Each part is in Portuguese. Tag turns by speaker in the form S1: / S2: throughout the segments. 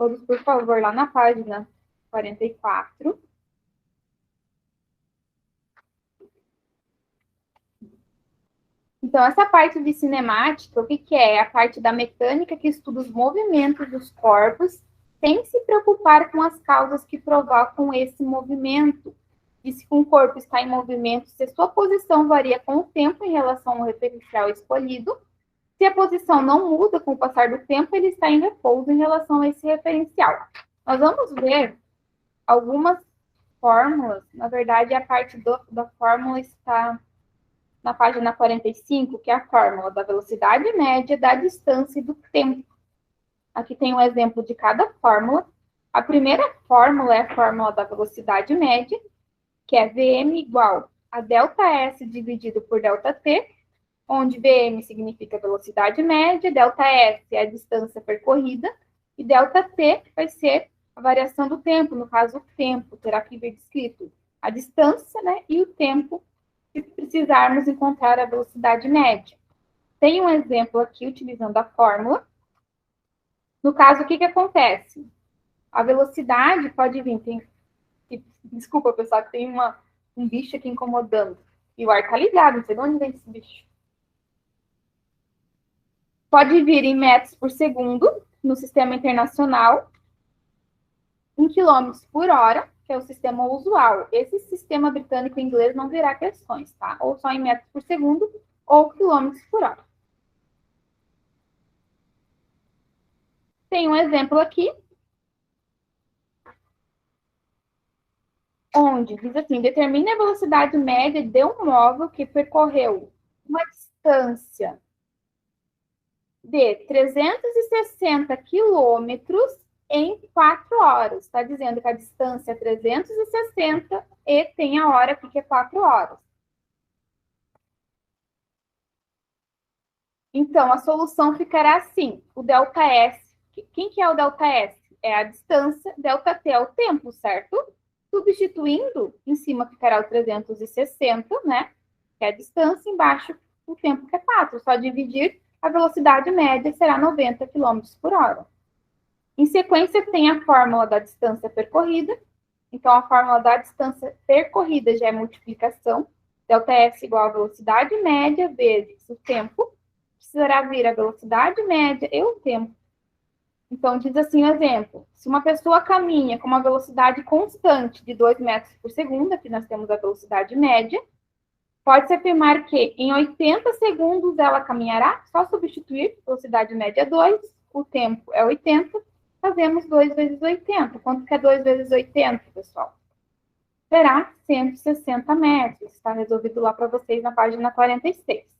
S1: todos, por favor, lá na página 44. Então, essa parte de cinemática, o que, que é? É a parte da mecânica que estuda os movimentos dos corpos, sem se preocupar com as causas que provocam esse movimento. E se um corpo está em movimento, se a sua posição varia com o tempo em relação ao referencial escolhido, se a posição não muda com o passar do tempo, ele está em repouso em relação a esse referencial. Nós vamos ver algumas fórmulas, na verdade, a parte da fórmula está na página 45, que é a fórmula da velocidade média, da distância e do tempo. Aqui tem um exemplo de cada fórmula. A primeira fórmula é a fórmula da velocidade média, que é Vm igual a ΔS dividido por ΔT, onde Vm significa velocidade média, ΔS é a distância percorrida, e ΔT vai ser a variação do tempo, no caso, o tempo, terá que vir descrito a distância, né, e o tempo, se precisarmos encontrar a velocidade média. Tem um exemplo aqui, utilizando a fórmula. No caso, o que acontece? A velocidade pode vir... Desculpa, pessoal, que tem um bicho aqui incomodando. E o ar tá ligado, não sei de onde vem esse bicho. Pode vir em metros por segundo, no sistema internacional, em quilômetros por hora, que é o sistema usual. Esse sistema britânico e inglês não virá questões, tá? Ou só em metros por segundo, ou quilômetros por hora. Tem um exemplo aqui, onde diz assim, determine a velocidade média de um móvel que percorreu uma distância de 360 quilômetros em 4 horas. Está dizendo que a distância é 360 e tem a hora aqui que é 4 horas. Então, a solução ficará assim, o ΔS. Quem que é o ΔS? É a distância, ΔT é o tempo, certo? Substituindo, em cima ficará o 360, né? Que é a distância, embaixo o tempo que é 4. Só dividir, a velocidade média será 90 km por hora. Em sequência, tem a fórmula da distância percorrida. Então, a fórmula da distância percorrida já é multiplicação. ΔS igual a velocidade média vezes o tempo. Precisará vir a velocidade média e o tempo. Então, diz assim o exemplo. Se uma pessoa caminha com uma velocidade constante de 2 metros por segundo, aqui nós temos a velocidade média, pode-se afirmar que em 80 segundos ela caminhará, só substituir velocidade média 2, o tempo é 80, fazemos 2 vezes 80. Quanto que é 2 vezes 80, pessoal? Será 160 metros. Está resolvido lá para vocês na página 46.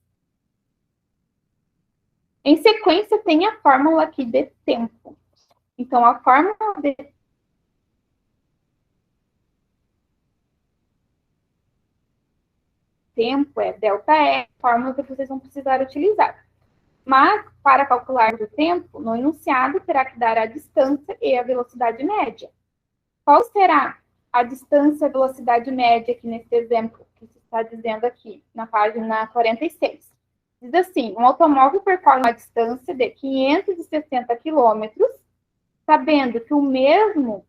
S1: Em sequência, tem a fórmula aqui de tempo. Então, a fórmula de tempo é ΔE, fórmula que vocês vão precisar utilizar. Mas, para calcular o tempo, no enunciado terá que dar a distância e a velocidade média. Qual será a distância e a velocidade média aqui nesse exemplo que se está dizendo aqui, na página 46? Diz assim, um automóvel percorre uma distância de 560 quilômetros, sabendo que o mesmo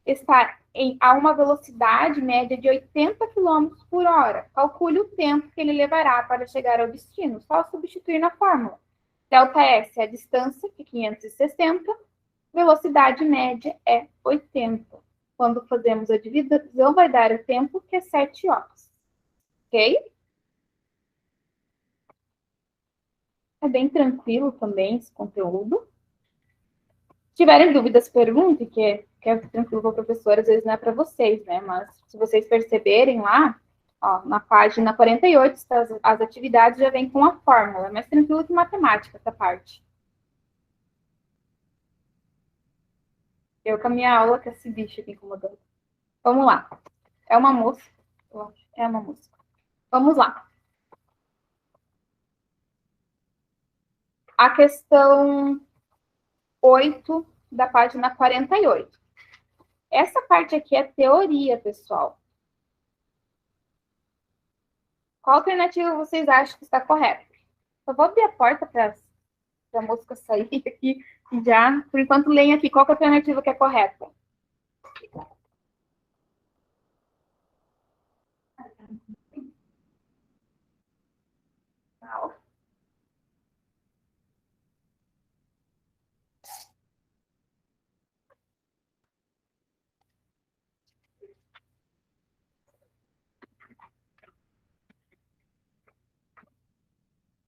S1: está a uma velocidade média de 80 km por hora. Calcule o tempo que ele levará para chegar ao destino. Só substituir na fórmula. ΔS é a distância, que é 560, velocidade média é 80. Quando fazemos a divisão, vai dar o tempo, que é 7 horas. Ok? É bem tranquilo também esse conteúdo. Se tiverem dúvidas, perguntem, que é tranquilo para a professora, às vezes não é para vocês, né? Mas se vocês perceberem lá, ó, na página 48, as atividades já vêm com a fórmula, é mais tranquilo que matemática essa parte. Eu com a minha aula com esse bicho aqui incomodando. Vamos lá. É uma moça? É uma moça. Vamos lá. A questão 8 da página 48. Essa parte aqui é teoria, pessoal. Qual alternativa vocês acham que está correta? Só vou abrir a porta para a mosca sair aqui, Já? Por enquanto, leem aqui. Qual que é a alternativa que é correta?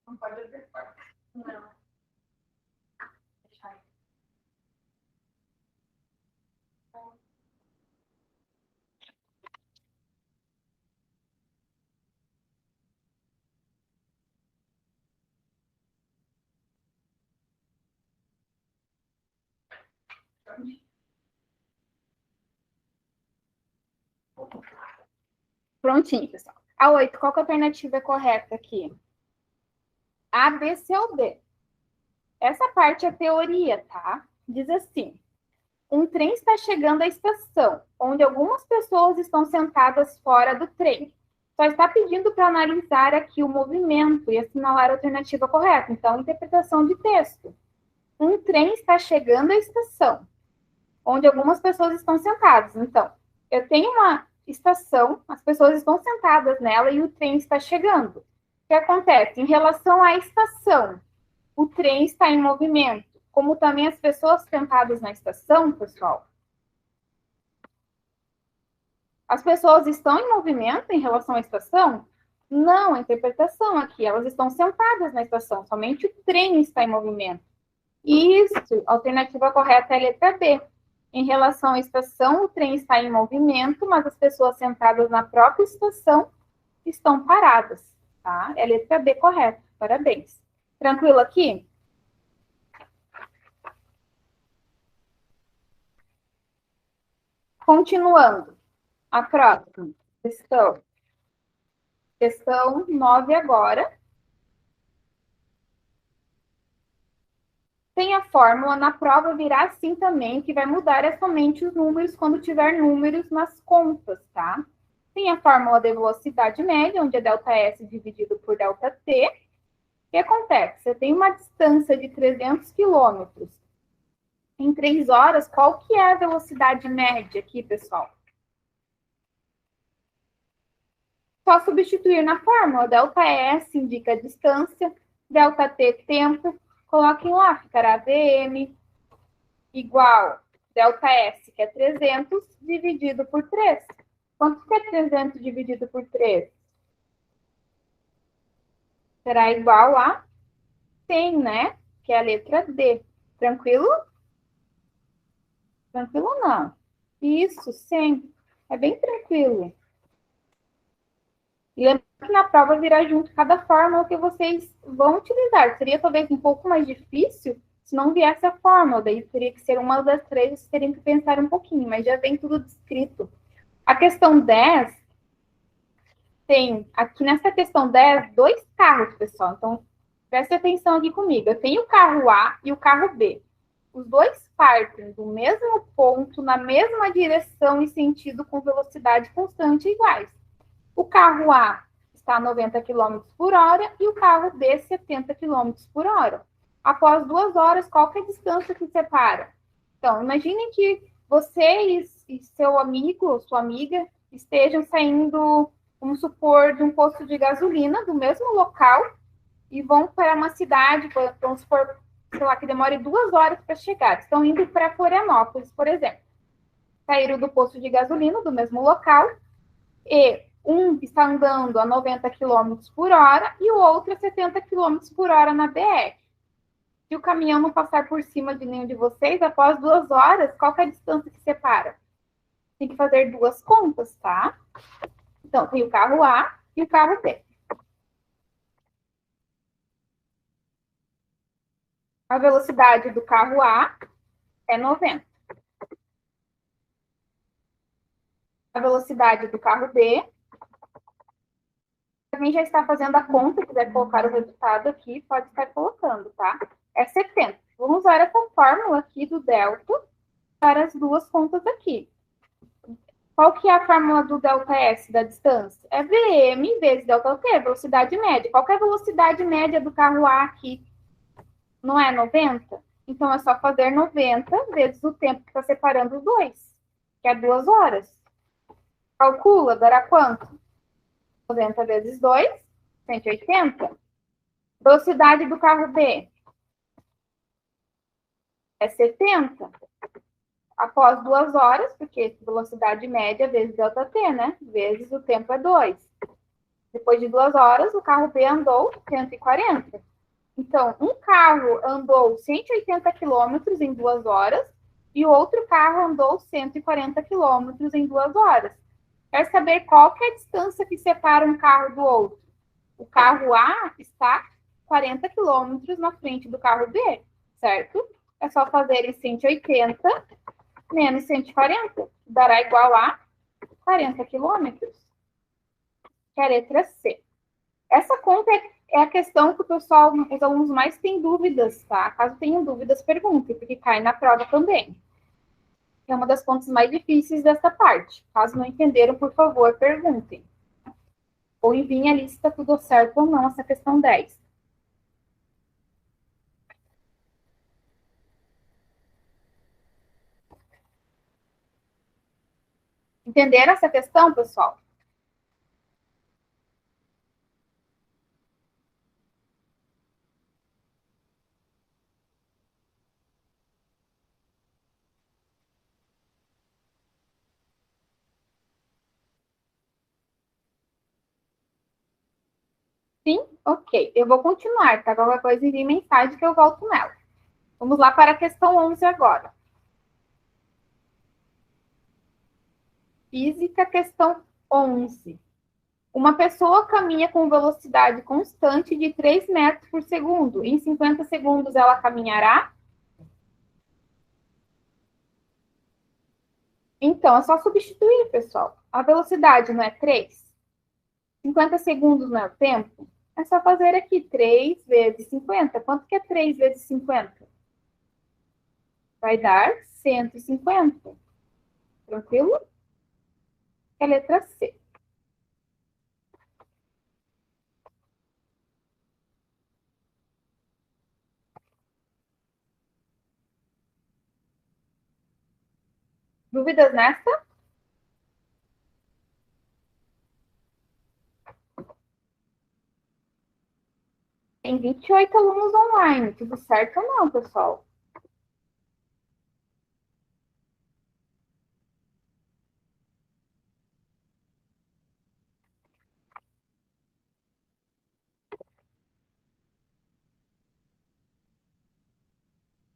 S1: Não pode acertar. Não. Prontinho, pessoal. A 8, qual que é a alternativa correta aqui? A, B, C ou D? Essa parte é teoria, tá? Diz assim: um trem está chegando à estação, onde algumas pessoas estão sentadas fora do trem. Só está pedindo para analisar aqui o movimento e assinalar a alternativa correta. Então, interpretação de texto. Um trem está chegando à estação, onde algumas pessoas estão sentadas. Então, eu tenho uma estação, as pessoas estão sentadas nela e o trem está chegando. O que acontece? Em relação à estação, o trem está em movimento, como também as pessoas sentadas na estação, pessoal. As pessoas estão em movimento em relação à estação? Não, a interpretação aqui, elas estão sentadas na estação, somente o trem está em movimento. Isso, a alternativa correta é a letra B. Em relação à estação, o trem está em movimento, mas as pessoas sentadas na própria estação estão paradas, tá? É a letra B correta. Parabéns. Tranquilo aqui? Continuando. A próxima questão. Questão 9 agora. Tem a fórmula, na prova virá assim também, que vai mudar é somente os números quando tiver números nas contas, tá? Tem a fórmula de velocidade média, onde é ΔS dividido por ΔT. O que acontece? Você tem uma distância de 300 quilômetros. Em 3 horas, qual que é a velocidade média aqui, pessoal? Só substituir na fórmula. ΔS indica a distância, ΔT tempo. Coloquem lá, ficará VM igual ΔS, que é 300, dividido por 3. Quanto que é 300 dividido por 3? Será igual a 100, né? Que é a letra D. Tranquilo? Tranquilo não? Isso, 100. É bem tranquilo. E lembra que na prova virá junto cada fórmula que vocês vão utilizar. Seria talvez um pouco mais difícil se não viesse a fórmula. Daí teria que ser uma das três, vocês teriam que pensar um pouquinho, mas já vem tudo descrito. A questão 10 tem, aqui nessa questão 10, dois carros, pessoal. Então, preste atenção aqui comigo. Eu tenho o carro A e o carro B. Os dois partem do mesmo ponto, na mesma direção e sentido, com velocidade constante iguais. O carro A está a 90 km por hora e o carro B 70 km por hora. Após 2 horas, qual que é a distância que separa? Então, imaginem que você e seu amigo ou sua amiga estejam saindo, vamos supor, de um posto de gasolina do mesmo local e vão para uma cidade, vamos supor, sei lá, que demore 2 horas para chegar. Estão indo para Florianópolis, por exemplo. Saíram do posto de gasolina do mesmo local e um está andando a 90 km por hora e o outro a 70 km por hora na BR. Se o caminhão não passar por cima de nenhum de vocês, após 2 horas, qual é a distância que separa? Tem que fazer duas contas, tá? Então, tem o carro A e o carro B. A velocidade do carro A é 90. A velocidade do carro B, quem já está fazendo a conta, quiser colocar o resultado aqui, pode estar colocando, tá? É 70. Vamos usar essa fórmula aqui do delta para as duas contas aqui. Qual que é a fórmula do ΔS da distância? É VM vezes ΔT, velocidade média. Qual que é a velocidade média do carro A aqui? Não é 90? Então, é só fazer 90 vezes o tempo que está separando os dois, que é 2 horas. Calcula, dará quanto? 90 vezes 2, 180. Velocidade do carro B é 70. Após 2 horas, porque velocidade média vezes ΔT, né? Vezes o tempo é 2. Depois de 2 horas, o carro B andou 140. Então, um carro andou 180 quilômetros em 2 horas e o outro carro andou 140 quilômetros em 2 horas. Quer saber qual que é a distância que separa um carro do outro? O carro A está 40 quilômetros na frente do carro B, certo? É só fazer 180 menos 140, dará igual a 40 quilômetros, que é a letra C. Essa conta é a questão que o pessoal, os alunos mais têm dúvidas, tá? Caso tenham dúvidas, perguntem, porque cai na prova também. É uma das contas mais difíceis dessa parte. Caso não entenderam, por favor, perguntem. Ou enviem a lista tudo certo ou não, essa questão 10. Entenderam essa questão, pessoal? Sim? Ok. Eu vou continuar, tá? Qualquer coisa envie mensagem que eu volto nela. Vamos lá para a questão 11 agora. Física, questão 11. Uma pessoa caminha com velocidade constante de 3 metros por segundo. Em 50 segundos ela caminhará? Então, é só substituir, pessoal. A velocidade não é 3? 50 segundos não é o tempo? É só fazer aqui 3 vezes 50. Quanto que é 3 vezes 50? Vai dar 150. Tranquilo? É a letra C. Dúvidas nessa? Tem 28 alunos online. Tudo certo ou não, pessoal?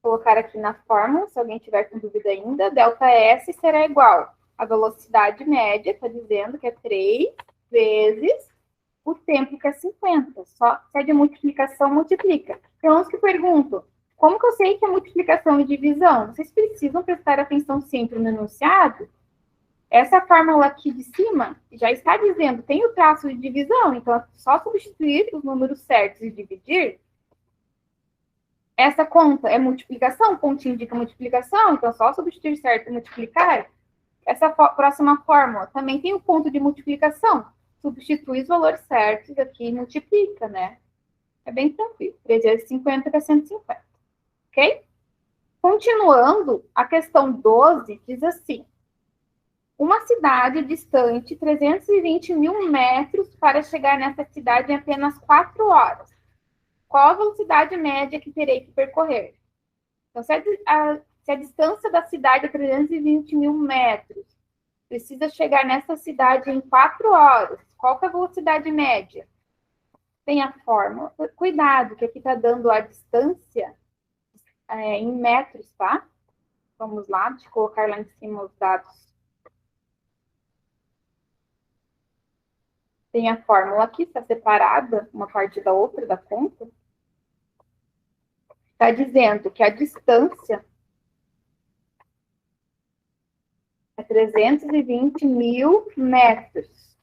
S1: Vou colocar aqui na fórmula, se alguém tiver com dúvida ainda, ΔS será igual à velocidade média, está dizendo que é 3 vezes o tempo, que é 50. Só se é de multiplicação, multiplica. Tem uns que perguntam, como que eu sei que é multiplicação e divisão? Vocês precisam prestar atenção sempre no enunciado. Essa fórmula aqui de cima já está dizendo, tem o traço de divisão, então é só substituir os números certos e dividir. Essa conta é multiplicação, ponto indica multiplicação, então é só substituir certo e multiplicar. Essa próxima fórmula também tem o ponto de multiplicação. Substitui os valores certos aqui e multiplica, né? É bem tranquilo. 3 vezes 50 é 150. Ok? Continuando, a questão 12 diz assim: uma cidade distante 320 mil metros para chegar nessa cidade em apenas 4 horas. Qual a velocidade média que terei que percorrer? Então, se a distância da cidade é 320 mil metros, precisa chegar nessa cidade em 4 horas, qual que é a velocidade média? Tem a fórmula. Cuidado, que aqui está dando a distância em metros, tá? Vamos lá, deixa eu colocar lá em cima os dados. Tem a fórmula aqui, está separada uma parte da outra da conta. Está dizendo que a distância é 320 mil metros.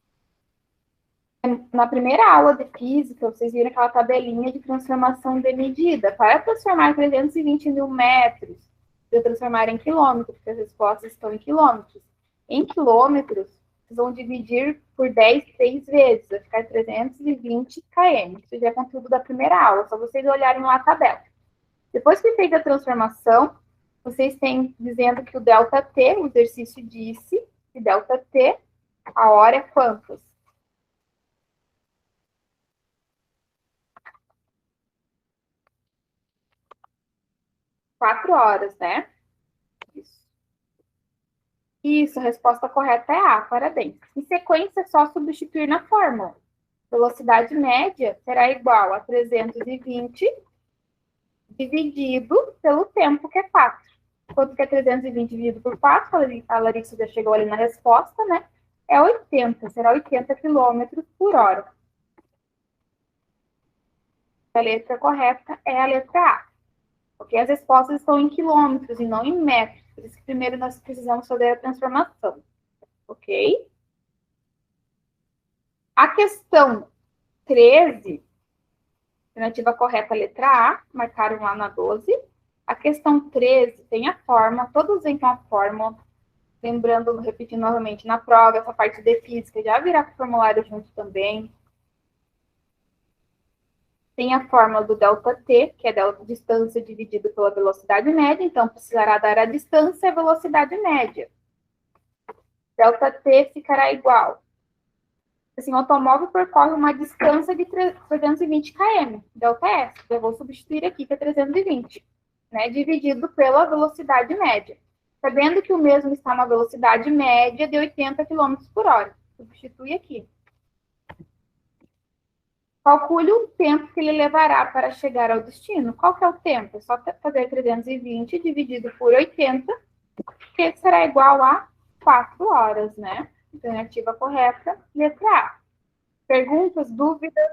S1: Na primeira aula de física, vocês viram aquela tabelinha de transformação de medida. Para transformar 320 mil metros, eu transformar em quilômetros, porque as respostas estão em quilômetros. Em quilômetros, vocês vão dividir por 10 3 vezes, vai ficar 320 km. Isso já é conteúdo da primeira aula, só vocês olharem lá a tabela. Depois que fez a transformação, vocês têm dizendo que o ΔT, o exercício disse, que ΔT, a hora é quantas? 4 horas, né? Isso. Isso, a resposta correta é A, parabéns. Em sequência, é só substituir na fórmula. Velocidade média será igual a 320 dividido pelo tempo, que é 4. Quanto que é 320 dividido por 4? A Larissa já chegou ali na resposta, né? É 80, será 80 quilômetros por hora. A letra correta é a letra A. Porque as respostas estão em quilômetros e não em metros. Por isso que primeiro nós precisamos fazer a transformação. Ok? A questão 13, alternativa correta, letra A, marcaram lá na 12. A questão 13 tem a forma, todos vêm com a forma. Lembrando, repetindo novamente, na prova, essa parte de física já virá com o formulário junto também. Tem a fórmula do ΔT, que é a distância dividido pela velocidade média, então precisará dar a distância e a velocidade média. ΔT ficará igual. Assim, o automóvel percorre uma distância de 320 km, ΔS, eu vou substituir aqui, que é 320, né, dividido pela velocidade média. Sabendo que o mesmo está na velocidade média de 80 km por hora. Substitui aqui. Calcule o tempo que ele levará para chegar ao destino. Qual que é o tempo? É só fazer 320 dividido por 80, que será igual a 4 horas, né? Alternativa correta, letra A. Perguntas, dúvidas?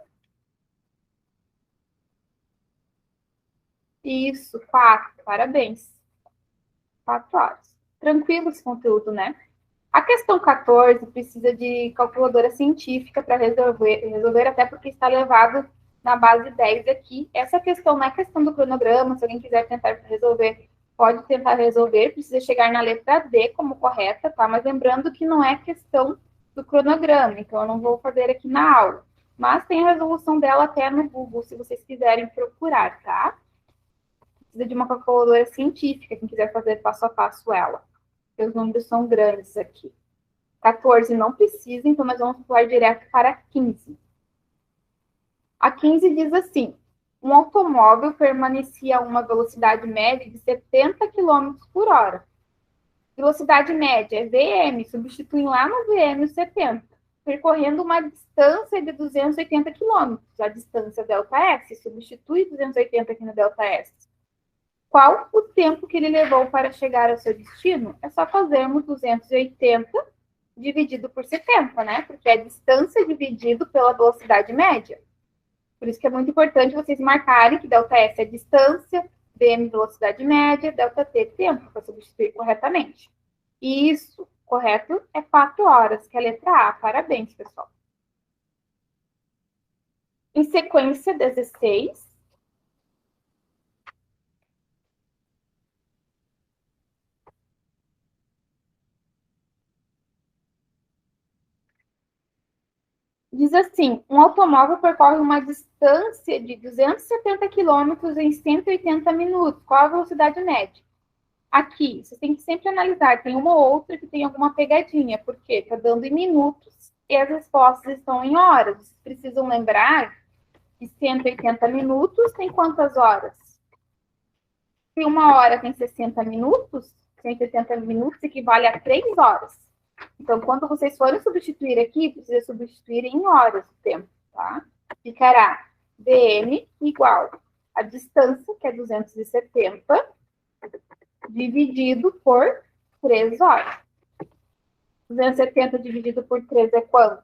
S1: Isso, 4. Parabéns. 4 horas. Tranquilo esse conteúdo, né? A questão 14 precisa de calculadora científica para resolver, até porque está levado na base 10 aqui. Essa questão não é questão do cronograma, se alguém quiser tentar resolver, pode tentar resolver, precisa chegar na letra D como correta, tá? Mas lembrando que não é questão do cronograma, então eu não vou fazer aqui na aula. Mas tem a resolução dela até no Google, se vocês quiserem procurar, tá? Precisa de uma calculadora científica, quem quiser fazer passo a passo ela. Os números são grandes aqui. 14 não precisa, então nós vamos pular direto para 15. A 15 diz assim: um automóvel permanecia a uma velocidade média de 70 km por hora. Velocidade média é VM, substituem lá no VM o 70, percorrendo uma distância de 280 km. A distância ΔS, substitui 280 aqui no ΔS. Qual o tempo que ele levou para chegar ao seu destino? É só fazermos 280 dividido por 70, né? Porque é distância dividido pela velocidade média. Por isso que é muito importante vocês marcarem que ΔS é distância, VM velocidade média, ΔT tempo, para substituir corretamente. E isso, correto, é 4 horas, que é a letra A. Parabéns, pessoal. Em sequência, 16. Diz assim: um automóvel percorre uma distância de 270 quilômetros em 180 minutos. Qual a velocidade média? Aqui, você tem que sempre analisar. Tem uma ou outra que tem alguma pegadinha, porque está dando em minutos e as respostas estão em horas. Vocês precisam lembrar que 180 minutos tem quantas horas? Se uma hora tem 60 minutos, 180 minutos equivale a 3 horas. Então, quando vocês forem substituir aqui, precisa substituir em horas o tempo, tá? Ficará VM igual a distância, que é 270, dividido por 3 horas. 270 dividido por 3 é quanto?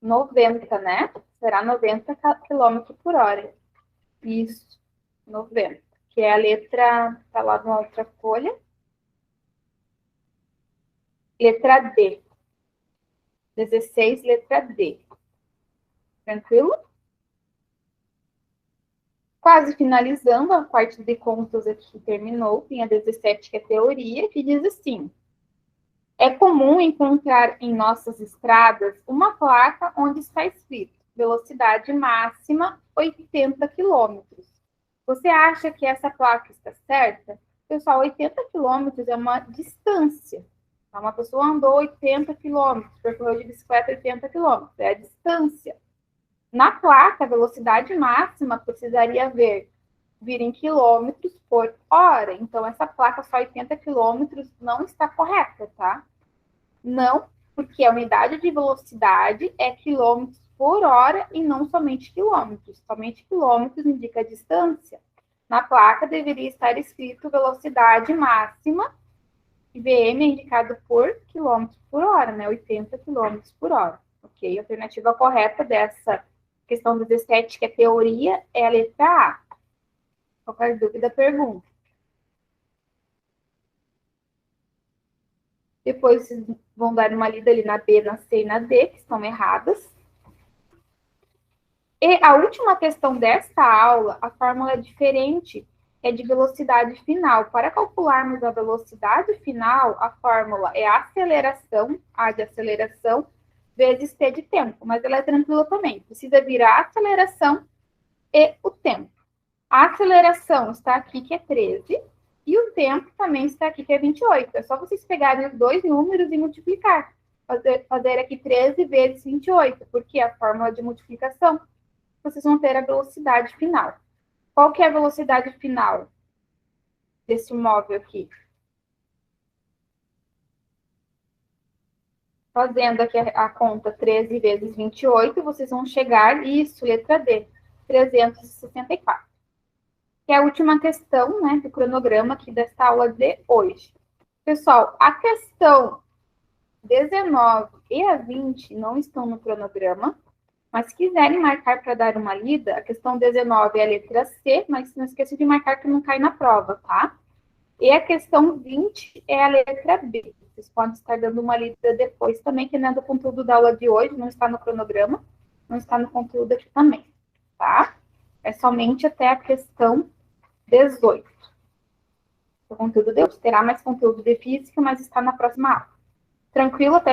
S1: 90, né? Será 90 km por hora. Isso, 90. Que é a letra, tá lá na outra folha. Letra D. 16, letra D. Tranquilo? Quase finalizando, a parte de contas aqui terminou. Tem a 17, que é teoria, que diz assim: é comum encontrar em nossas estradas uma placa onde está escrito: velocidade máxima 80 km. Você acha que essa placa está certa? Pessoal, 80 km é uma distância. Uma pessoa andou 80 km, percorreu de bicicleta 80 km, é a distância. Na placa, a velocidade máxima precisaria vir em quilômetros por hora. Então, essa placa só 80 quilômetros não está correta, tá? Não, porque a unidade de velocidade é quilômetros por hora e não somente quilômetros. Somente quilômetros indica a distância. Na placa deveria estar escrito velocidade máxima, e VM é indicado por quilômetros por hora, né? 80 quilômetros por hora. Ok? A alternativa correta dessa questão 17, que é teoria, é a letra A. Qualquer dúvida, pergunta. Depois vocês vão dar uma lida ali na B, na C e na D, que estão erradas. E a última questão desta aula, a fórmula é diferente, é de velocidade final. Para calcularmos a velocidade final, a fórmula é a aceleração, A de aceleração, vezes T de tempo. Mas ela é tranquila também. Precisa vir a aceleração e o tempo. A aceleração está aqui, que é 13, e o tempo também está aqui, que é 28. É só vocês pegarem os dois números e multiplicar. Fazer aqui 13 vezes 28, porque é a fórmula de multiplicação. Vocês vão ter a velocidade final. Qual que é a velocidade final desse móvel aqui? Fazendo aqui a conta 13 vezes 28, vocês vão chegar, isso, letra D, 364. Que é a última questão, né, do cronograma aqui desta aula de hoje. Pessoal, a questão 19 e a 20 não estão no cronograma, mas se quiserem marcar para dar uma lida, a questão 19 é a letra C, mas não esqueça de marcar que não cai na prova, tá? E a questão 20 é a letra B. Vocês podem estar dando uma lida depois também, que não é do conteúdo da aula de hoje, não está no cronograma, não está no conteúdo aqui também, tá? É somente até a questão 18. O conteúdo de hoje terá mais conteúdo de física, mas está na próxima aula. Tranquilo até aqui?